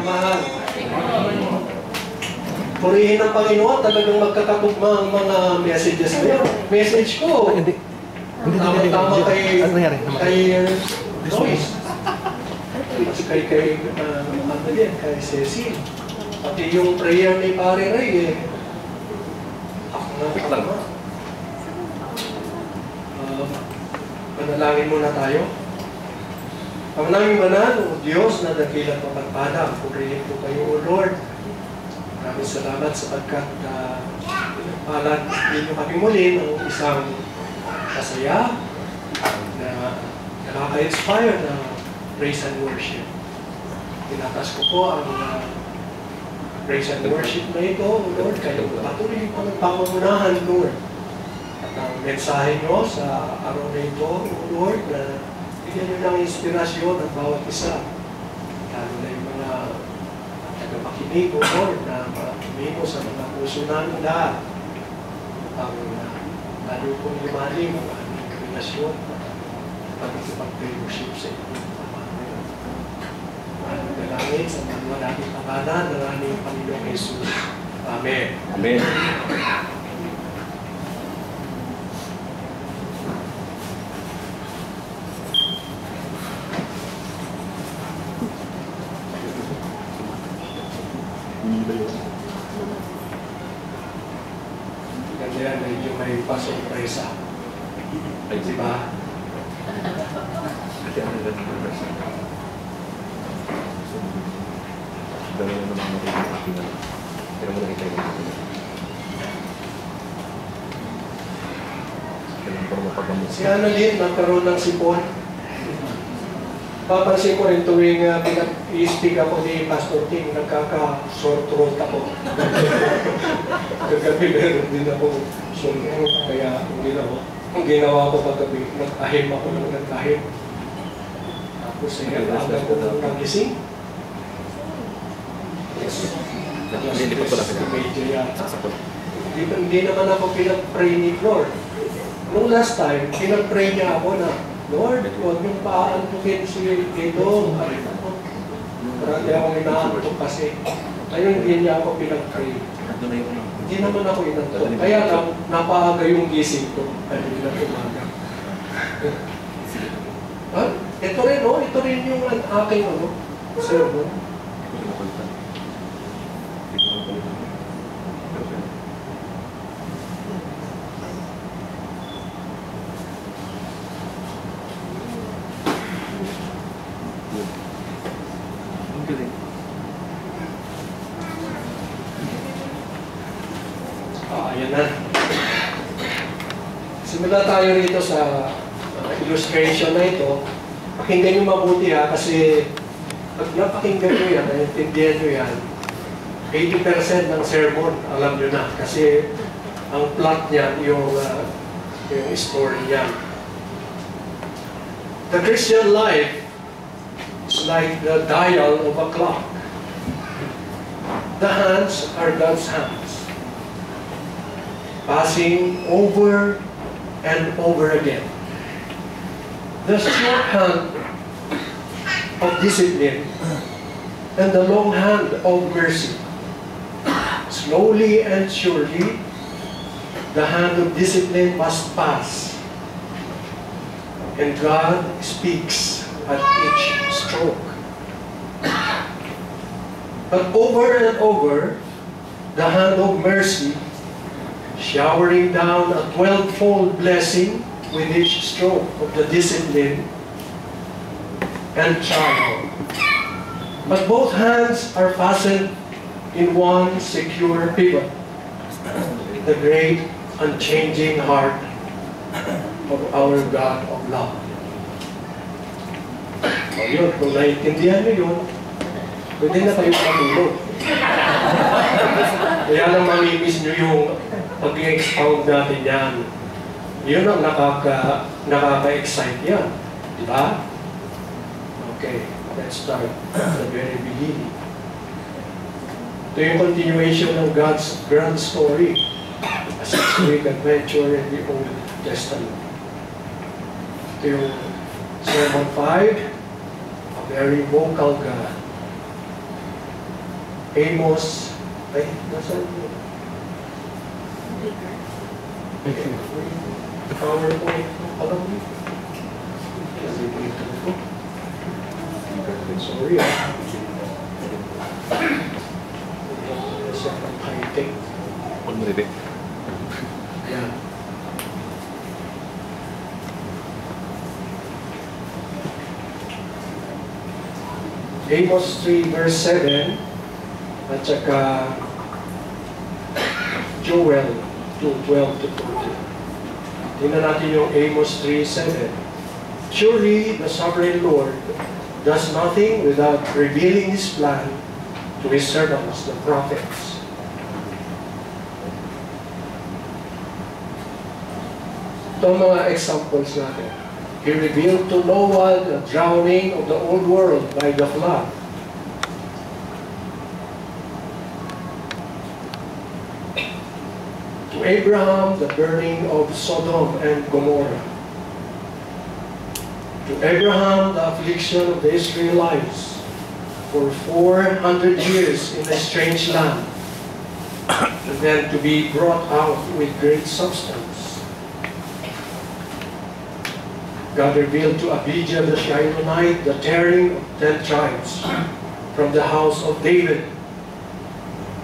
pagmamahal. Purihin ng Panginoon, talagang magkakatugma ang mga messages na yun. Message ko, tama kay Lois. Mas kay Cecil. Pati yung prayer ni Pare Ray, ako na. Panalangin muna tayo. Ang naming banal, O Diyos na dakilang mapagpala, purihin po kayo, O Lord. Maraming salamat sapagkat pinagpalan ninyo kami muli ng isang masaya na nakaka-inspire na praise and worship. Tinatas ko po ang praise and worship na ito, O Lord, kayo patuloy po ng pangungunahan, Lord. At ang mensahe nyo sa araw na ito, O Lord, na bigyan nyo ng inspirasyon ang bawat isa. Lalo na yung mga tagapakinig, O Lord, na makinig sa mga puso namin lahat. Ang lalo pong lumalim ang aming relasyon at pag-fellowship sa inyo. Maraming dalangin sa mga nating pangalan ng aming Panginoong Jesus. Amen. Amen. Ganda yan, medyo may pasurpresa. Ay, di ba? Si Annalyn, nagkaroon ng sipon. Papansin ko rin tuwing pinag-i-speak ako ni Pastor King, nagkaka-sore throat ako. Kagabi meron din ako sore throat, kaya ang ginawa ko paggabi, nag-ahim ako ng nag-ahim. Tapos aga ko ng nagising. Hindi naman ako pinag-pray ni Lord. Nung last time, pinag-pray niya ako na, Lord, huwag niyong paantukin si Dito. Marami akong inaantok kasi. Ngayon, hindi niya ako pinag-pray. Hindi naman ako inantok. Kaya napaaga yung gising ko. Hindi na umaga. Ito rin, no? Ito rin yung aking sermon. Ayan na. Simula tayo rito sa illustration na ito. Pakinggan nyo mabuti ha, kasi pag napakinggan nyo yan, naintindihan nyo yan, 80% ng sermon, alam nyo na. Kasi ang plot niya, yung story niya. The Christian life is like the dial of a clock. The hands are God's hands, passing over and over again. The short hand of discipline and the long hand of mercy. Slowly and surely, the hand of discipline must pass, and God speaks at each stroke. But over and over, the hand of mercy, showering down a 12-fold blessing with each stroke of the discipline and trial. But both hands are fastened in one secure pivot, the great unchanging heart of our God of love. O yun, kung naiintindihan nyo yun, pwede na kayo matulog. Kaya lang mamimiss nyo yung pag-expound natin yan. Yun ang nakaka-excite yan. Diba? Okay, let's start at the very beginning. Ito yung continuation ng God's grand story. A 6-week adventure in the Old Testament. Ito yung Sermon 5, a very vocal God. Amos, ay, nasaan mo? PowerPoint, alam mo? Sorry, high-tech. Yeah. Amos 3 verse 7 at saka Joel 2:12 to 14. Tingnan natin yung Amos 3:7. Surely the sovereign Lord does nothing without revealing His plan to His servants, the prophets. Ito ang mga examples natin. He revealed to Noah the drowning of the old world by the flood. To Abraham, the burning of Sodom and Gomorrah. To Abraham, the affliction of the Israelites for 400 years in a strange land, and then to be brought out with great substance. God revealed to Abijah the Shilonite the tearing of 10 tribes from the house of David.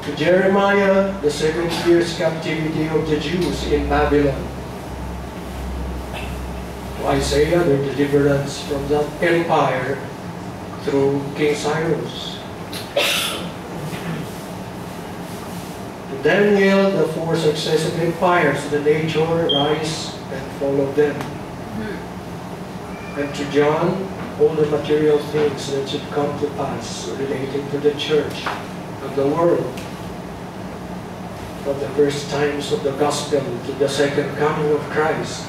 To Jeremiah, the 7 years captivity of the Jews in Babylon. To Isaiah, their deliverance from that empire through King Cyrus. To Daniel, the 4 successive empires of the nature rise and follow them. And to John, all the material things that should come to pass relating to the church of the world, from the first times of the gospel to the second coming of Christ.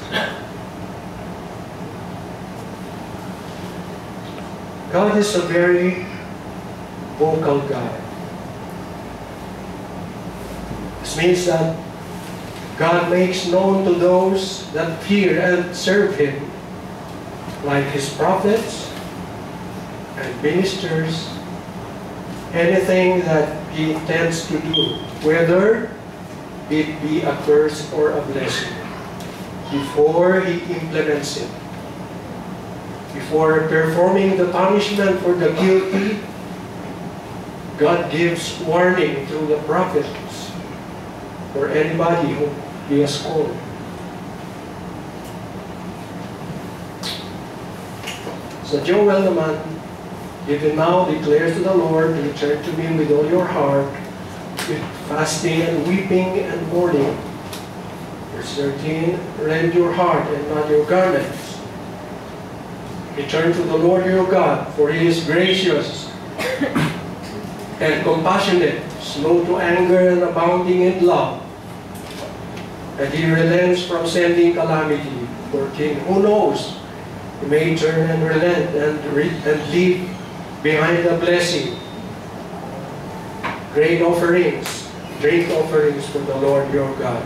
God is a very vocal God. This means that God makes known to those that fear and serve Him, like His prophets and ministers, anything that He intends to do, whether it be a curse or a blessing, before He implements it. Before performing the punishment for the guilty, God gives warning through the prophets for anybody who He has called. So Joel naman, even now declares to the Lord, return to me with all your heart, with fasting and weeping and mourning. Verse 13, rend your heart and not your garments. Return to the Lord your God, for He is gracious and compassionate, slow to anger and abounding in love. And He relents from sending calamity. 14, who knows? He may turn and relent and leave behind a blessing, grain offerings, drink offerings to the Lord your God.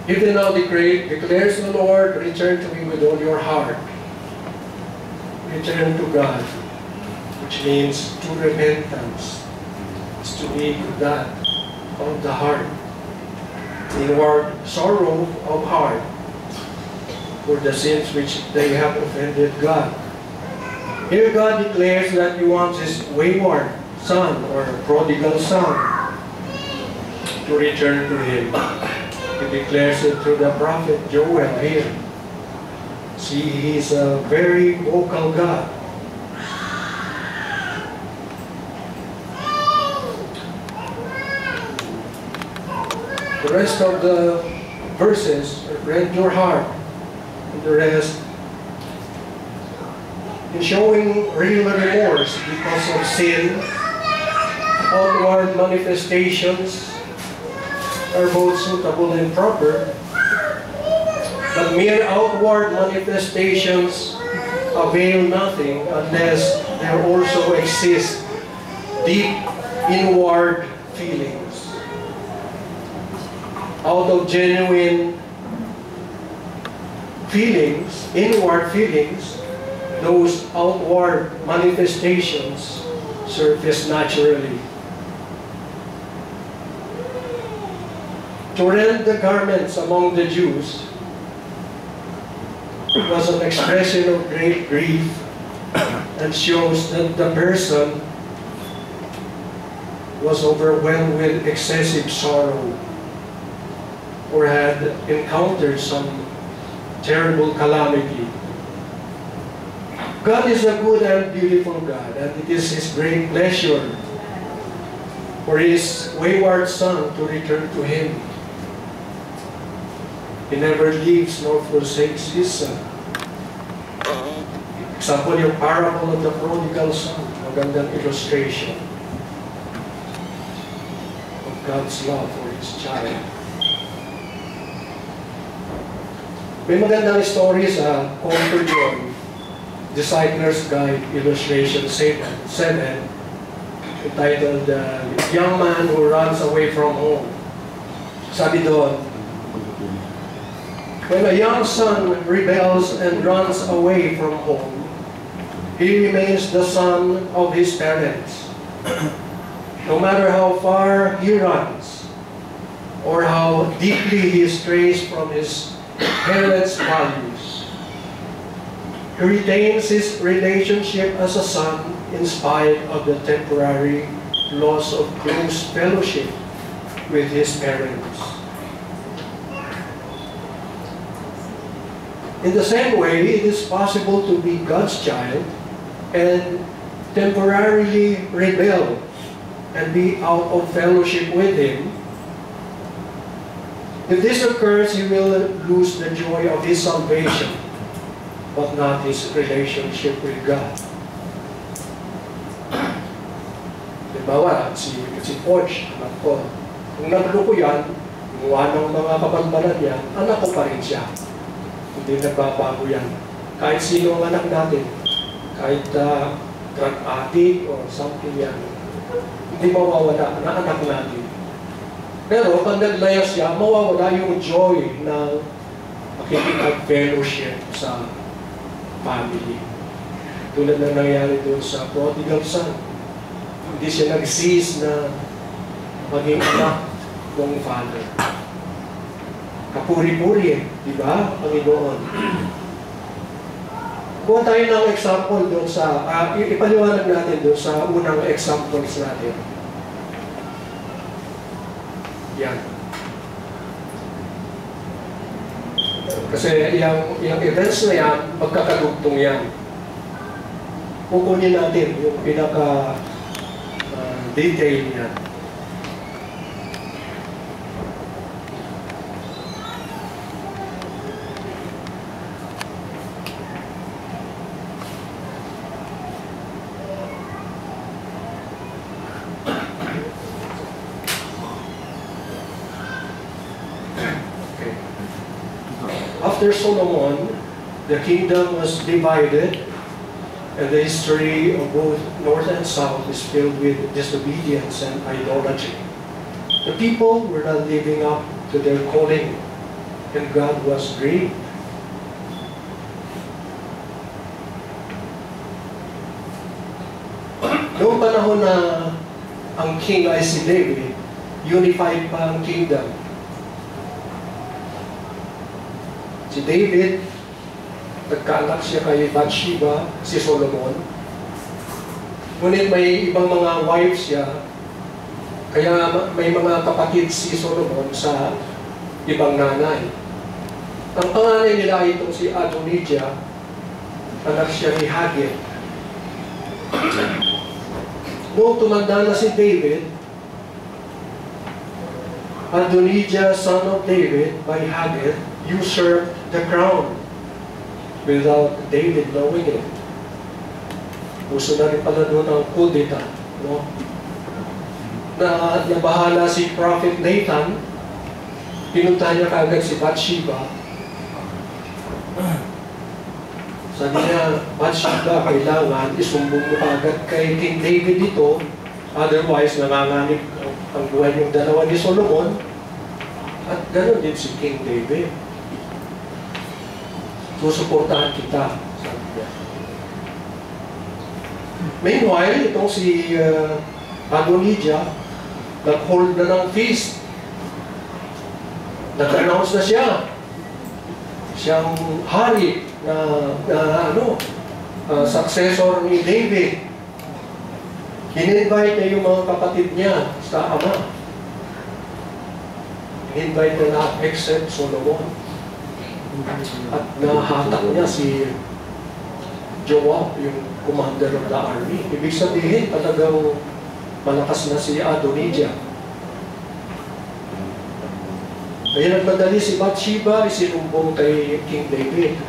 Even now declares the Lord, return to me with all your heart. Return to God, which means to repentance, is to be that of the heart, inward sorrow of heart for the sins which they have offended God. Here God declares that He wants His wayward son or prodigal son to return to Him. He declares it through the prophet Joel here. See, He's a very vocal God. The rest of the verses, rend your heart, and the rest, in showing real remorse because of sin, outward manifestations are both suitable and proper, but mere outward manifestations avail nothing unless there also exist deep inward feelings. Out of genuine feelings, inward feelings, those outward manifestations surface naturally. To rend the garments among the Jews was an expression of great grief and shows that the person was overwhelmed with excessive sorrow or had encountered some terrible calamity. God is a good and beautiful God, and it is His great pleasure for His wayward son to return to Him. He never leaves nor forsakes His son. Example, yung parable of the prodigal son, magandang illustration of God's love for His child. May magandang story sa Concord yun, Discipler's Guide, Illustration 7, entitled, Young Man Who Runs Away from Home. Sabi doon, when a young son rebels and runs away from home, he remains the son of his parents. No matter how far he runs, or how deeply he strays from his parents' values, he retains his relationship as a son in spite of the temporary loss of close fellowship with his parents. In the same way, it is possible to be God's child and temporarily rebel and be out of fellowship with Him. If this occurs, he will lose the joy of his salvation, but not his relationship with God. Dibawa, si Poch, anak ko, kung nagloko yan, gumawa ng mga kabalbalan yan, anak ko pa rin siya. Hindi nagbabago yan. Kahit sino ang anak natin, kahit drug addict or something yan, hindi mawawala na anak natin. Pero pag naglaya siya, mawawala yung joy na makikipag-fellowship sa family. Tulad na nangyari doon sa prodigal son. Hindi siya nag-cease na maging anak ng father. Kapuri-puri, di ba, Panginoon? Kuha tayo ng example doon sa, ipaliwanag natin doon sa unang examples natin. Yan. Kasi yung events na yan, pagkakadugtong yan. Kukunin natin yung pinaka-detail niyan. After Solomon, the kingdom was divided, and the history of both north and south is filled with disobedience and idolatry. The people were not living up to their calling, and God was grieved. Noong panahon na ang king ay si David, unified pa ang kingdom. Si David, nagkaanak siya kay Bathsheba, si Solomon. Ngunit may ibang mga wives siya, kaya may mga kapatid si Solomon sa ibang nanay. Ang panganay nila itong si Adonijah, anak siya ni Haggith. Noong tumanda na si David, Adonijah, son of David, by Haggith, usurped the crown without David knowing it. Gusto na rin pala doon ang kudeta, no? Na nabahala si Prophet Nathan, pinunta niya kagad si Bathsheba. Sabi niya, Bathsheba, kailangan isumbong mo kagad kay King David dito, otherwise nanganganib ang buhay ng dalawa ni Solomon. At ganoon din si King David. susuportahan kita. Sabi niya. Meanwhile, itong si Adonijah, nag-hold na ng feast. Nag-announce na siya. Siyang hari na successor ni David. In-invite niya yung mga kapatid niya sa ama. In-invite na lahat except Solomon. At nahatak niya si Joab, yung commander of the army. Ibig sabihin, talagang malakas na si Adonijah. Kaya nagmadali si Bathsheba, isinumbong kay King David.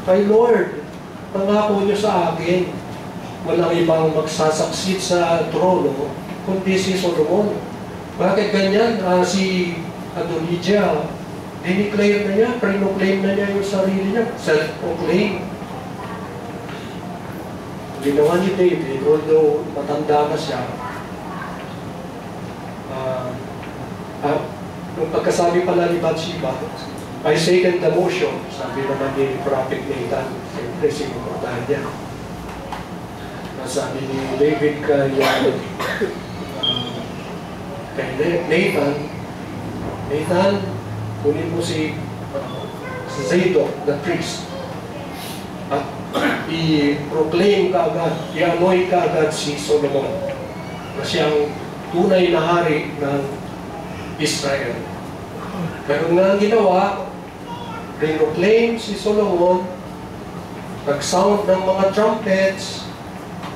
Kay Lord, pangako niyo sa akin, walang ibang magsasaksit sa trono, kundi si Solomon. Bakit ganyan? Si Adonijah, dineclare na niya, pre-proclaim na niya yung sarili niya, self-proclaim. Ginawa ni David, although matanda na siya, nung pagkasabi pala ni Bathsheba, I second the motion, sabi naman ni Prophet Nathan, siyempre sinuportahan niya. Sabi ni David kay Nathan, kunin mo si Zadok, the priest, at i-proclaim ka agad, i-anoint ka agad si Solomon na siyang tunay na hari ng Israel. Pero nga ang ginawa, proclaim si Solomon, nag-sound ng mga trumpets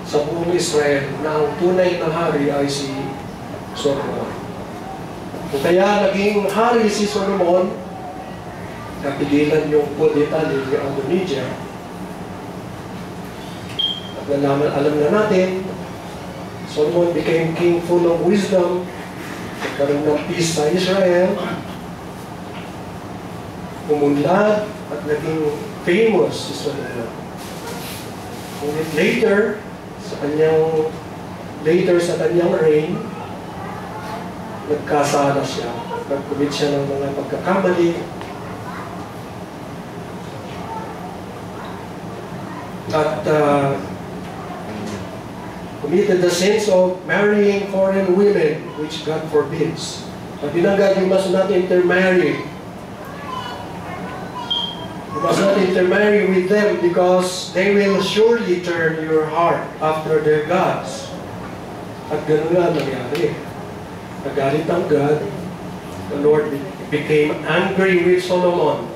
sa buong Israel na ang tunay na hari ay si Solomon. Kaya naging hari si Solomon, napigilan yung kudeta ni Adonijah. At alam na natin, Solomon became king full of wisdom, nagkaroon ng peace sa Israel, umunlad at naging famous si Solomon. Ngunit later sa kanyang reign, nagkasala siya, nag-commit siya ng mga pagkakamali, at committed the sins of marrying foreign women, which God forbids. Sabi ng God, you must not intermarry. You must not intermarry with them because they will surely turn your heart after their gods. At gano'n nga nangyari. Nagalit ang God. The Lord became angry with Solomon.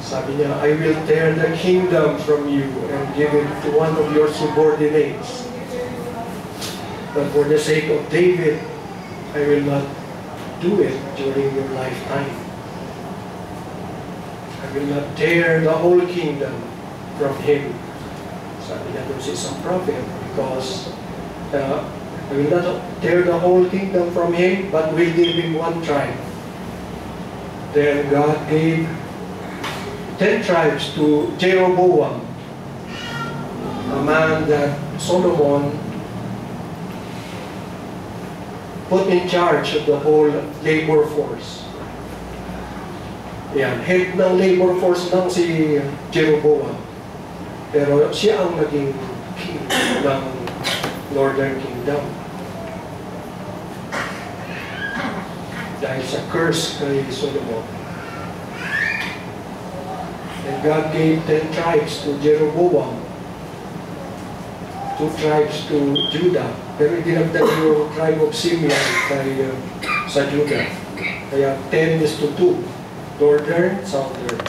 Sabi niya, I will tear the kingdom from you and give it to one of your subordinates. But for the sake of David, I will not do it during your lifetime. I will not tear the whole kingdom from him. Sabi niya doon sa isang prophet, because I will not tear the whole kingdom from him, but will give him one tribe. Then God gave 10 tribes to Jeroboam, a man that Solomon put in charge of the whole labor force. Yan, head ng labor force lang si Jeroboam. Pero siya ang naging king ng Northern Kingdom. Dahil sa curse kay Solomon. And God gave 10 tribes to Jeroboam, 2 tribes to Judah. Pero dinagdag yung tribe of Simeon sa Judah. Kaya 10:2. Northern, Southern.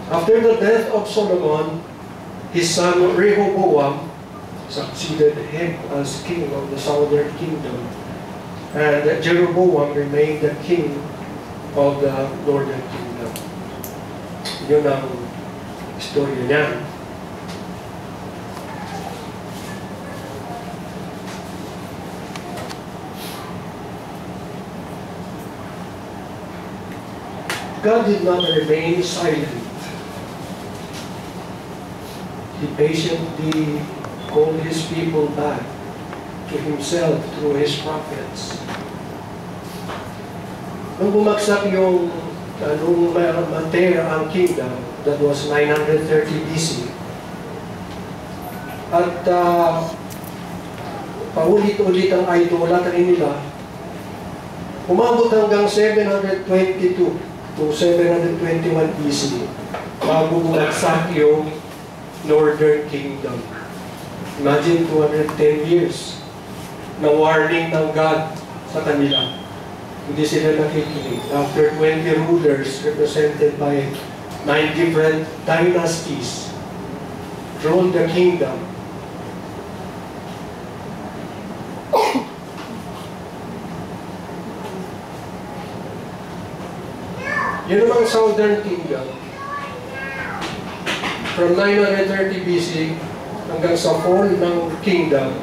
After the death of Solomon, his son Rehoboam succeeded him as king of the Southern Kingdom. And Jeroboam remained the king of the Northern Kingdom. Yun ang istorya niya. God did not remain silent. He patiently called His people back to Himself through His prophets. Nung bumagsak yung nung Mantea ang kingdom, that was 930 BC. At paulit-ulit ang idolatry nila. Umabot hanggang 722 to 721 BC bago bumagsak yung Northern Kingdom. Imagine 210 years na warning ng God sa kanila. Hindi sila nakikinig. After 20 rulers represented by 9 different dynasties ruled the kingdom. Yun namang Southern Kingdom. From 930 BC hanggang sa fall ng kingdom,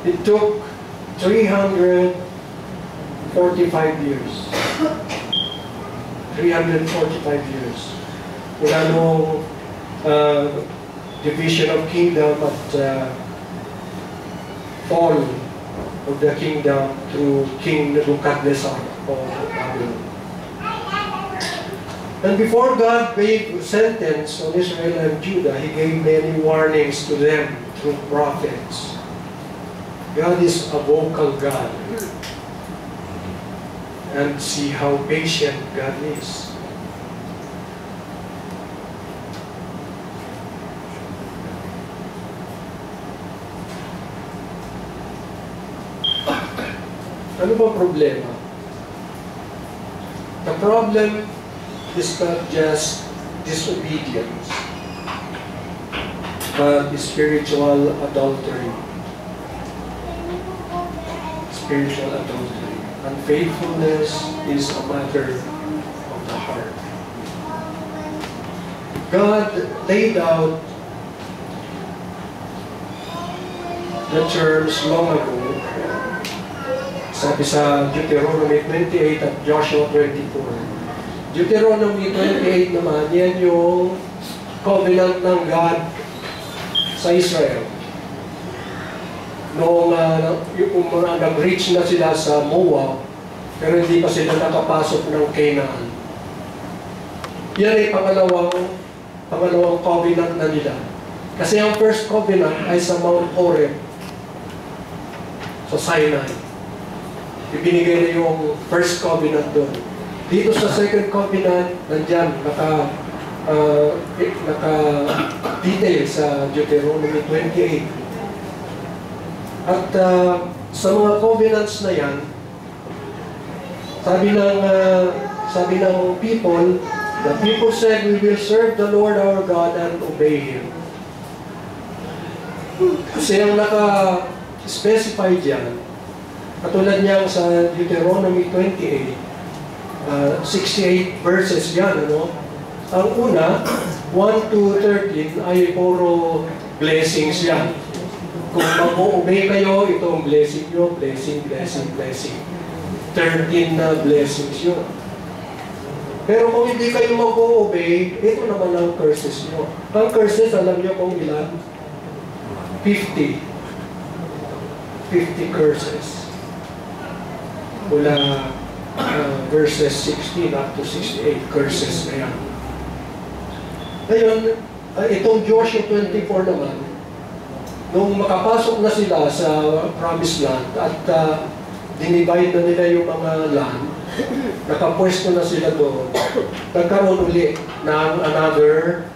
it took 345 years. 345 years. Wala nung division of kingdom at fall of the kingdom through King Nebuchadnezzar of Babylon. And before God gave sentence on Israel and Judah, He gave many warnings to them through prophets. God is a vocal God. And see how patient God is. Ano ba problema? The problem is not just disobedience, but spiritual adultery. Spiritual adultery. Unfaithfulness is a matter of the heart. God laid out the terms long ago. Sabi sa Deuteronomy 28 at Joshua 24. Deuteronomy 28 naman, yan yung covenant ng God sa Israel. Noong nag-reach na sila sa Moab, pero hindi pa sila nakapasok ng Canaan. Yan ay pangalawang covenant na nila. Kasi ang first covenant ay sa Mount Horeb, sa Sinai. Ibinigay na yung first covenant doon. Dito sa second covenant, nandyan, naka-detail sa Deuteronomy 28. At sa mga covenants na yan, sabi ng people, the people said, we will serve the Lord our God and obey Him. Kasi ang naka-specify dyan, katulad niya sa Deuteronomy 28, 68 verses yan, ano? Ang una, 1 to 13 ay puro blessings yan. Kung mag-obey kayo, itong blessing nyo, blessing, blessing, blessing. 13 na blessings yun. Pero kung hindi kayo mag-obey, ito naman ang curses nyo. Ang curses, alam nyo kung ilan? 50. 50 curses. Mula verses 16 up to 68 curses na yan. Ngayon, itong Joshua 24 naman, nung makapasok na sila sa promised land at dinivide na nila yung mga land, nakapwesto na sila doon, nagkaroon uli ng another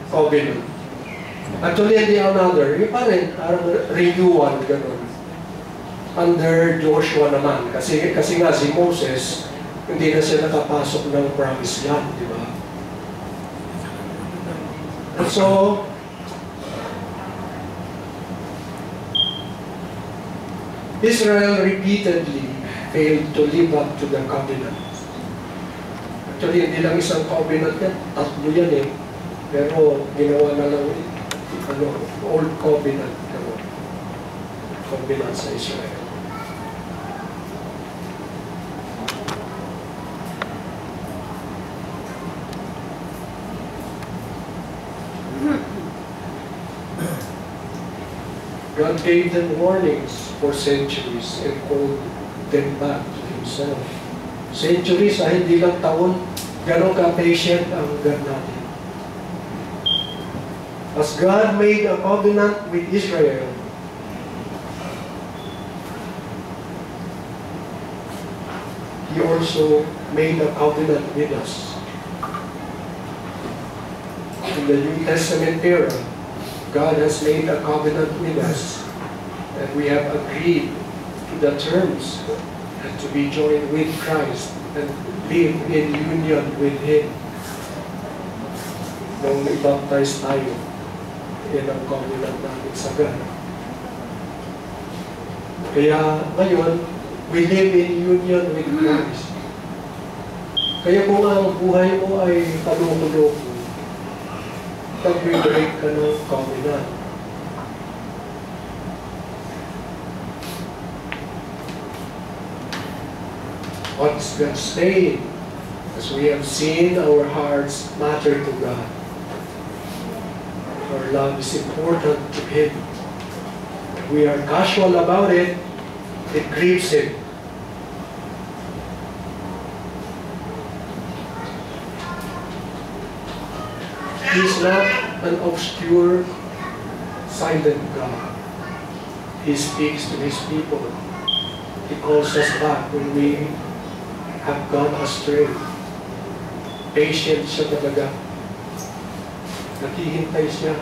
covenant. Actually, hindi another, yung parang renewal, gano'n. Under Joshua naman. Kasi nga si Moses, hindi na siya nakapasok ng promised land, di ba? So, Israel repeatedly failed to live up to the covenant. Actually, hindi lang isang covenant yan, tatlo yan eh. Pero ginawa na lang old covenant. Covenant sa Israel. God gave them warnings for centuries and called them back to Himself. Centuries ay hindi lang taon, ganon ka-patient ang God natin. As God made a covenant with Israel, He also made a covenant with us. In the New Testament era, God has made a covenant with us, and we have agreed to the terms and to be joined with Christ and live in union with Him. Nung i-baptize tayo, yan ang covenant natin sa God. Kaya ngayon, we live in union with Christ. Kaya kung ang buhay mo ay paloko-loko, pag-break ka ng covenant. What's God saying? As we have seen, our hearts matter to God. Our love is important to Him. If we are casual about it, it grieves Him. He is not an obscure, silent God. He speaks to His people. He calls us back when we have gone astray. Patient siya talaga. Naghihintay siya.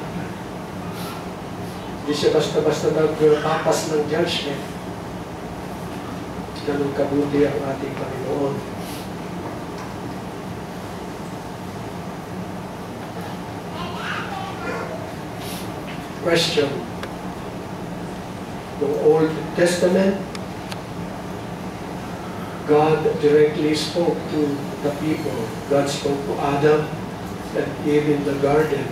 Hindi siya basta-basta nagpapas ng judgment. Ganun kabuti ang ating Panginoon. Question. The Old Testament, God directly spoke to the people. God spoke to Adam and Eve in the garden.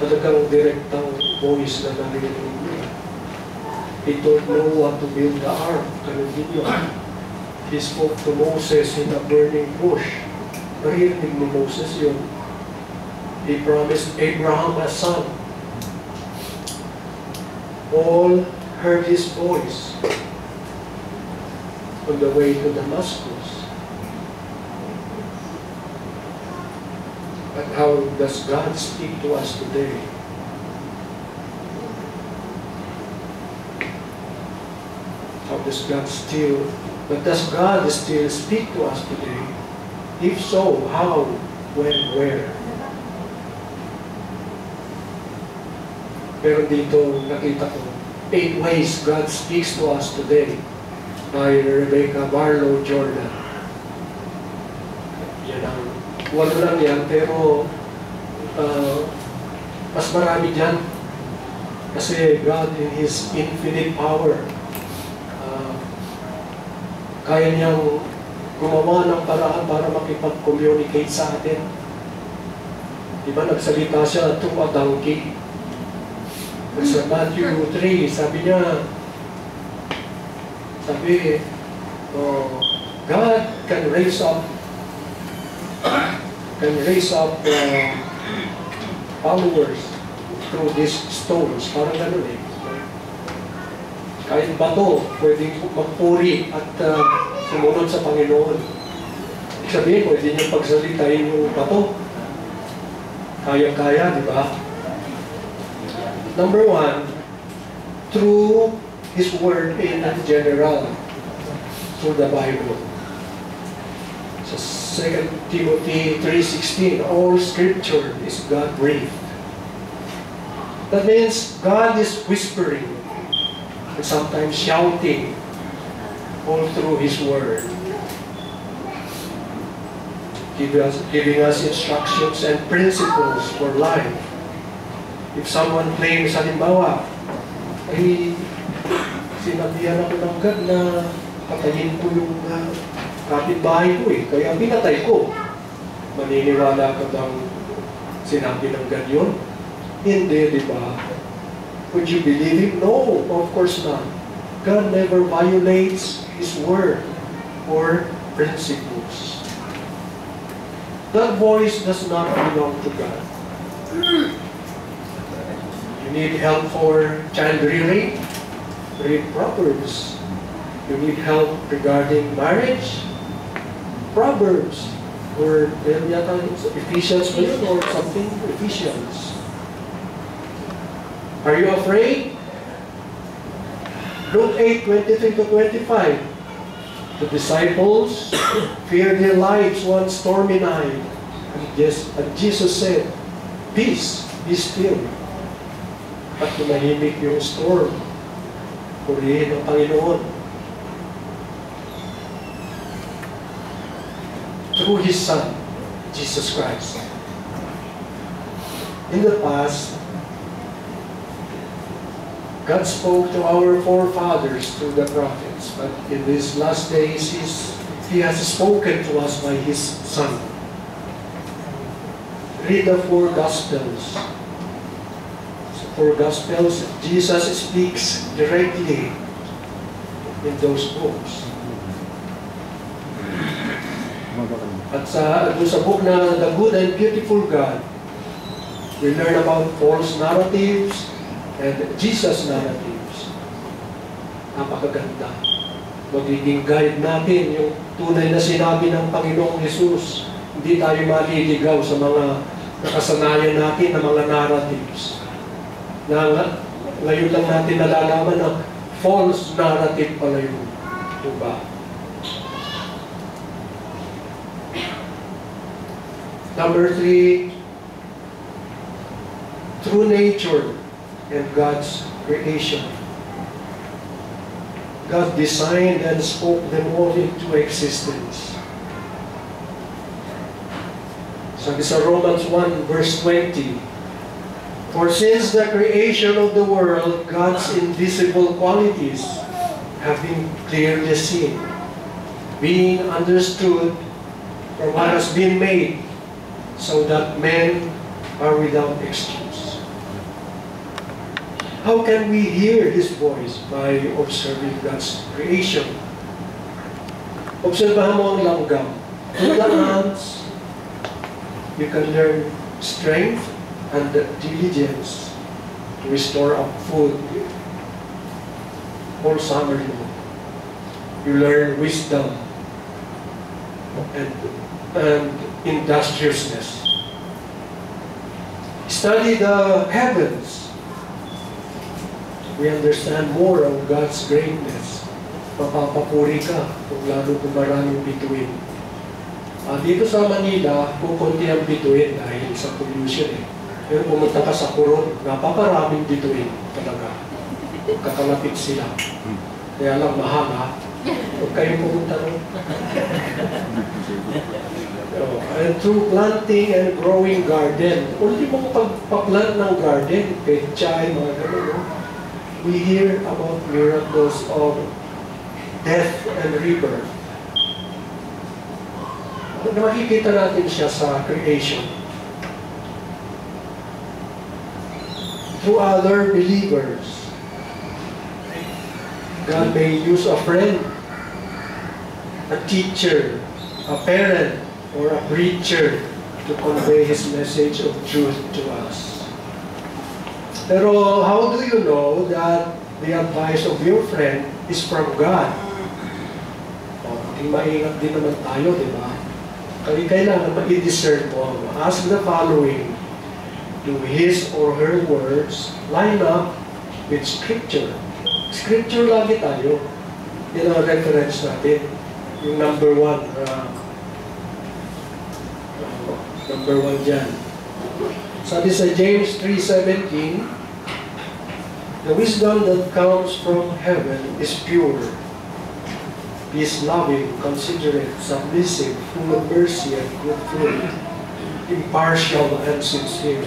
Talagang direktang voice na narinig niya. He told Noah to build the ark. Ganun din yun. He spoke to Moses in a burning bush. Narinig ni Moses yun. He promised Abraham a son. All heard His voice on the way to Damascus. But how does God speak to us today? Does God still speak to us today? If so, how, when, where? Pero dito nakita ko 8 ways God speaks to us today by Rebecca Barlow Jordan. Yan ang walo lang yan, pero mas marami dyan. Kasi God in His infinite power, kaya niyang gumawa ng paraan para makipag-communicate sa atin. Diba nagsalita siya through a donkey? Sa Matthew 3, sabi niya, God can raise up followers through these stones. Parang gano'n eh. Kahit bato, pwedeng magpuri at sumunod sa Panginoon. Ibig sabihin, pwede niyang pagsalitain yung bato. Kaya-kaya, di ba? Number 1, through His Word in general, through the Bible. So 2 Timothy 3:16, all Scripture is God-breathed. That means God is whispering and sometimes shouting all through His Word, giving us instructions and principles for life. If someone claims, halimbawa, ay sinabihan ako ng God na patayin ko yung kapitbahay ko kaya pinatay ko. Maniniwala ka bang sinabi ng God yun? Hindi, di ba? Would you believe Him? No, of course not. God never violates His Word or principles. That voice does not belong to God. You need help for child rearing? Read Proverbs. You need help regarding marriage? Proverbs. Or Ephesians or something? Ephesians. Are you afraid? Luke 8:23 to 25. The disciples feared their lives one stormy night. And Jesus said, "Peace, be still." At tumahimik yung storm, purihin ng Panginoon. Through His Son, Jesus Christ. In the past, God spoke to our forefathers through the prophets, but in these last days, He has spoken to us by His Son. Read the four Gospels. So four Gospels, Jesus speaks directly in those books. At sa book na The Good and Beautiful God, we learn about false narratives and Jesus narratives. Napakaganda. Magiging guide natin yung tunay na sinabi ng Panginoong Hesus. Hindi tayo maliligaw sa mga nakasanayan natin na mga narratives. Na ngayon lang natin nalalaman na false narrative pala yun. Diba? Number 3, true nature and God's creation. God designed and spoke them all into existence. Sabi sa Romans 1 verse 20, "For since the creation of the world, God's invisible qualities have been clearly seen, being understood from what has been made, so that men are without excuse." How can we hear His voice? By observing God's creation. Obserbahan mo ang langgam. Through the ants, you can learn strength and diligence to restore up food all summer long. You learn wisdom and industriousness. Study the heavens. We understand more of God's greatness. Mapapapuri ka kung lalo kung maraming bituin. Dito sa Manila, kukunti ang bituin dahil sa pollution eh. Pero pumunta ka sa Coron, napakaraming bituin talaga. Kakalapit sila. Kaya lang mahal ha. Huwag kayong pumunta ron. And through planting and growing garden, ulit mong pagpaplant ng garden, pechay, mga gano'n, we hear about miracles of death and rebirth. Makikita natin siya sa creation. Through other believers, God may use a friend, a teacher, a parent, or a preacher to convey His message of truth to us. Pero how do you know that the advice of your friend is from God? Maingat din naman tayo, di ba? Kailangan ma-discern mo. Ask the following: do his or her words line up with Scripture? Scripture lagi tayo. Yan ang reference natin. Yung number one dyan. Sabi sa James 3:17, "The wisdom that comes from heaven is pure, peace-loving, considerate, submissive, full of mercy and good fruit, impartial and sincere."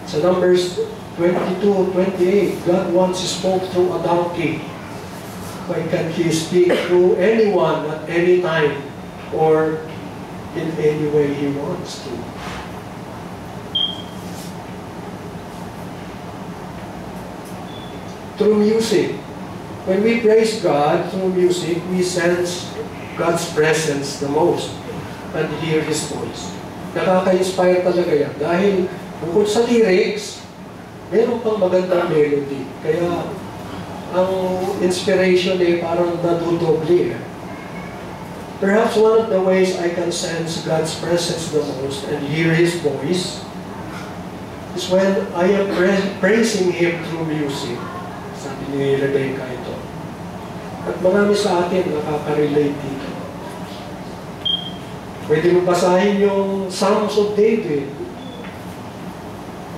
Sa Numbers 22:28, God once spoke through a donkey. Why can't He speak through anyone at any time or in any way He wants to? Through music. When we praise God through music, we sense God's presence the most and hear His voice. Nakaka-inspire talaga yan. Dahil bukod sa lyrics, meron pang magandang melody. Kaya, ang inspiration parang nadudoble. Perhaps one of the ways I can sense God's presence the most and hear His voice is when I am praising Him through music. Sabi ni Rebecca ito. At marami sa atin nakaka-relate dito. Pwede mo basahin yung Psalms of David.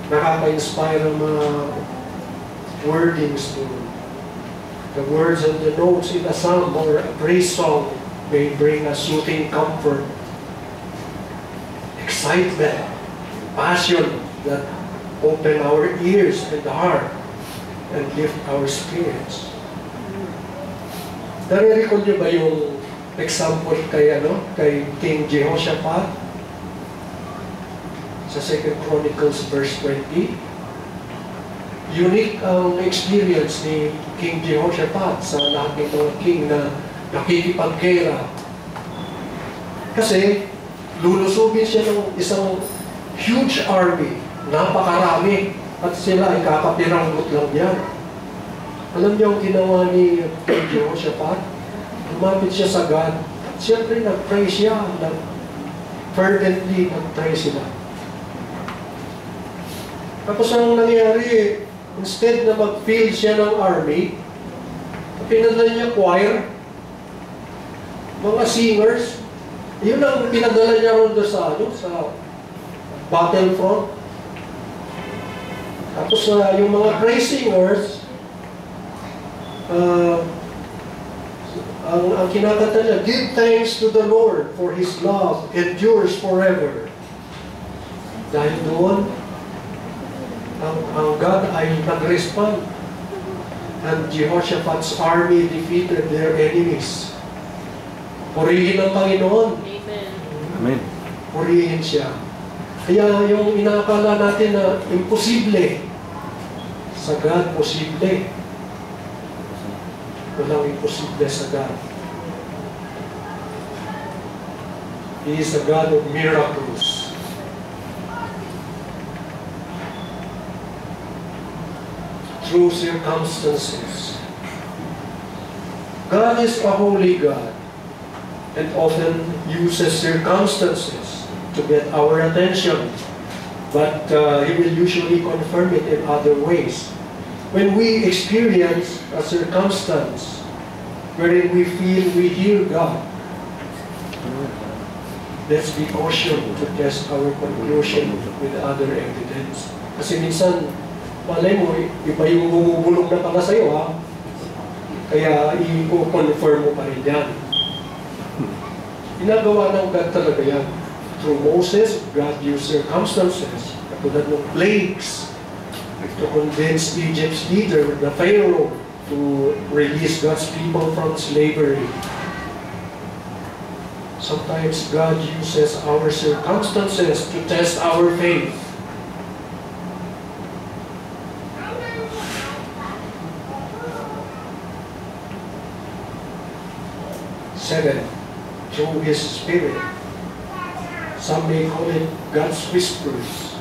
Nakaka-inspire ang mga wordings doon. The words and the notes in a psalm or a praise song may bring a soothing comfort, excitement, passion that open our ears and heart and lift our spirits. Nare-recall niyo ba yung example kay King Jehoshaphat sa 2 Chronicles verse 20? Unique ang experience ni King Jehoshaphat sa lahat ng mga king na nakikipagkera. Kasi lulusubin siya ng isang huge army, napakarami, at sila ay kakapiranggot lang yan. Alam niyo ang ginawa ni King Jehoshaphat? Lumapit siya sa God. At siyempre nag-pray siya, fervently nag-pray sila. Tapos ang nangyari, instead na mag-field siya ng army, pinadala niya choir, mga singers, yun ang pinadala niya ron sa battlefront. Tapos yung mga praise singers, ang kinakanta niya, give thanks to the Lord for His love endures forever. Dahil doon, ang God ay nag-respond. And Jehoshaphat's army defeated their enemies. Purihin ang Panginoon. Amen. Amen. Purihin siya. Kaya yung inaakala natin na imposible, sa God, posible. Walang imposible sa God. He is a God of miracles. Through circumstances. God is a holy God and often uses circumstances to get our attention, but He will usually confirm it in other ways. When we experience a circumstance wherein we feel we hear God, let's be cautious to test our conclusion with other evidence. Kasi minsan, malay mo, iba yung bumubulong na pala sa'yo, ha? Kaya i-confirm mo pa rin yan. Ginagawa ng God talaga yan. Through Moses, God used circumstances, katulad ng plagues, to convince Egypt's leader, the Pharaoh, to release God's people from slavery. Sometimes God uses our circumstances to test our faith. Seven, through His Spirit. Some may call it God's whispers.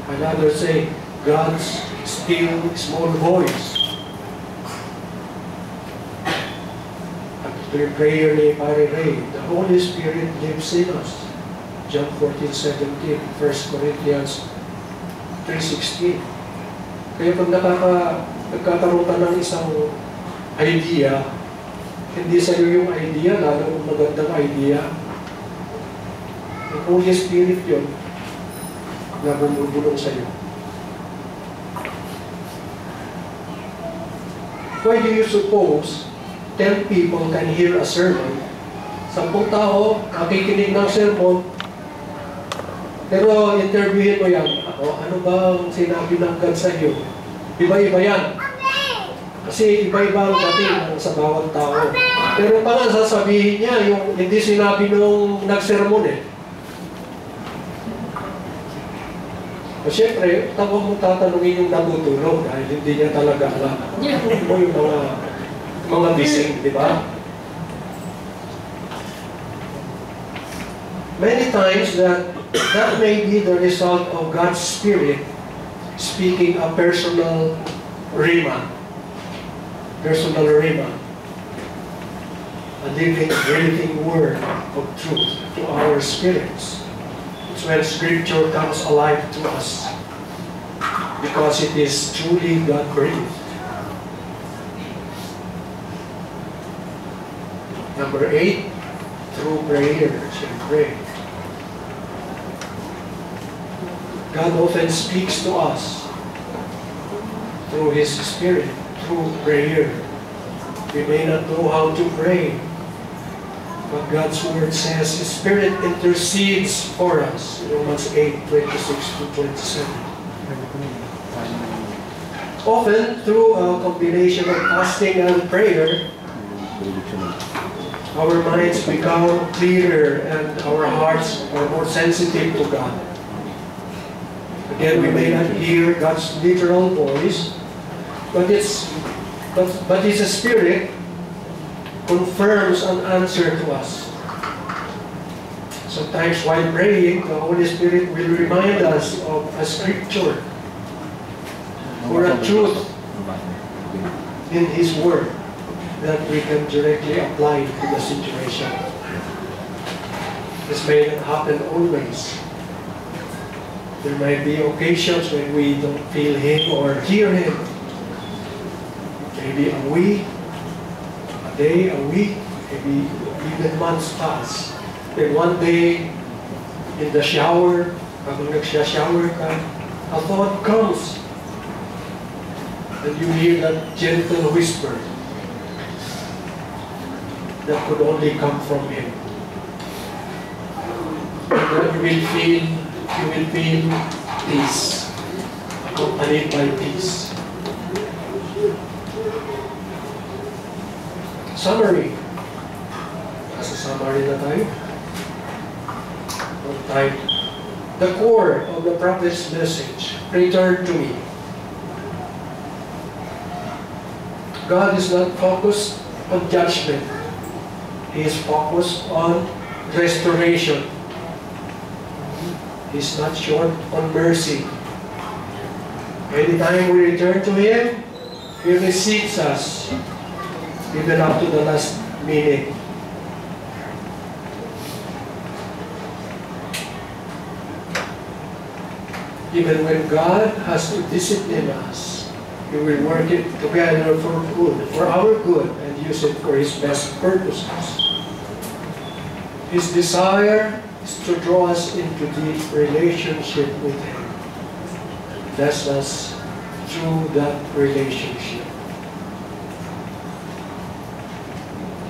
And others say God's still small voice. At the prayer ni Pare Ray, the Holy Spirit lives in us. John 14:17, 1 Corinthians 3:16. Kaya pag nagkakaroon ka ng isang idea, hindi sa iyo yung idea, lalo kung magandang idea. Ang Holy Spirit yun na bumubulong sa iyo. Why do you suppose 10 people can hear a sermon? 10 tao nakikinig ng sermon, pero interviewin mo yan, ano ba ang sinabi ng God sa iyo? Iba-iba yan. Kasi iba-iba ang dating sa bawat tao. Pero pa nga sasabihin niya yung hindi sinabi nung nagsermon eh. O siyempre, tawag mo tatanungin yung natutulog dahil hindi niya talaga alam. O yung mga bising, di ba? Many times that may be the result of God's Spirit speaking a personal rhema, a living, breathing word of truth to our spirits. It's when Scripture comes alive to us, because it is truly God-breathed. Number 8, through prayers and pray. God often speaks to us through His Spirit, through prayer. We may not know how to pray, but God's Word says His Spirit intercedes for us. Romans 8:26-27. Often, through a combination of fasting and prayer, our minds become clearer and our hearts are more sensitive to God. Again, we may not hear God's literal voice, but His Spirit confirms an answer to us. Sometimes while praying, the Holy Spirit will remind us of a scripture or a truth in His Word that we can directly apply to the situation. This may not happen always. There might be occasions when we don't feel Him or hear Him. Maybe a week, a day, a week, maybe even months pass. Then one day, in the shower, habang nagsha-shower ka, a thought comes. And you hear that gentle whisper that could only come from Him. And then you will feel peace, accompanied by peace. Summary. Nasa summary na tayo. The core of the prophet's message, return to me. God is not focused on judgment. He is focused on restoration. He is not short on mercy. Anytime we return to Him, He receives us, even up to the last minute. Even when God has to discipline us, He will work it together for good, for our good, and use it for His best purposes. His desire is to draw us into deep relationship with Him. Bless us through that relationship.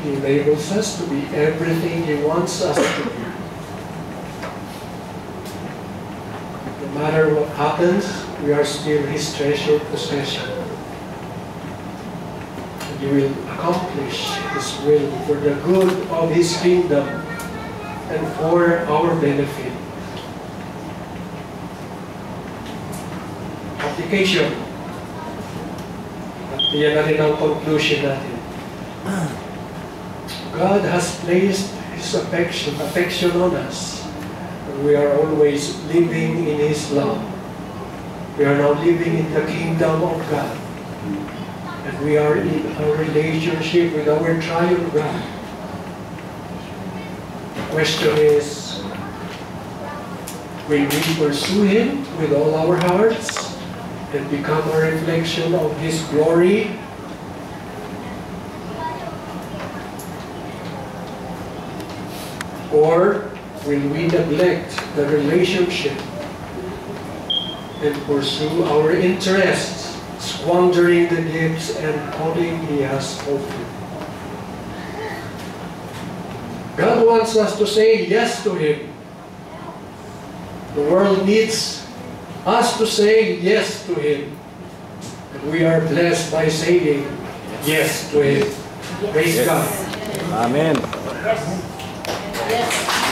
He enables us to be everything He wants us to be. No matter what happens, we are still His treasured possession. And He will accomplish His will for the good of His kingdom and for our benefit. Application. At yan na rin ang conclusion natin. God has placed His affection on us. And we are always living in His love. We are now living in the kingdom of God. And we are in a relationship with our triune God. The question is, will we pursue Him with all our hearts and become a reflection of His glory? Or will we neglect the relationship and pursue our interests, squandering the gifts and calling He has offered? God wants us to say yes to Him. The world needs us to say yes to Him. And we are blessed by saying yes to Him. Praise God. Amen. Yes.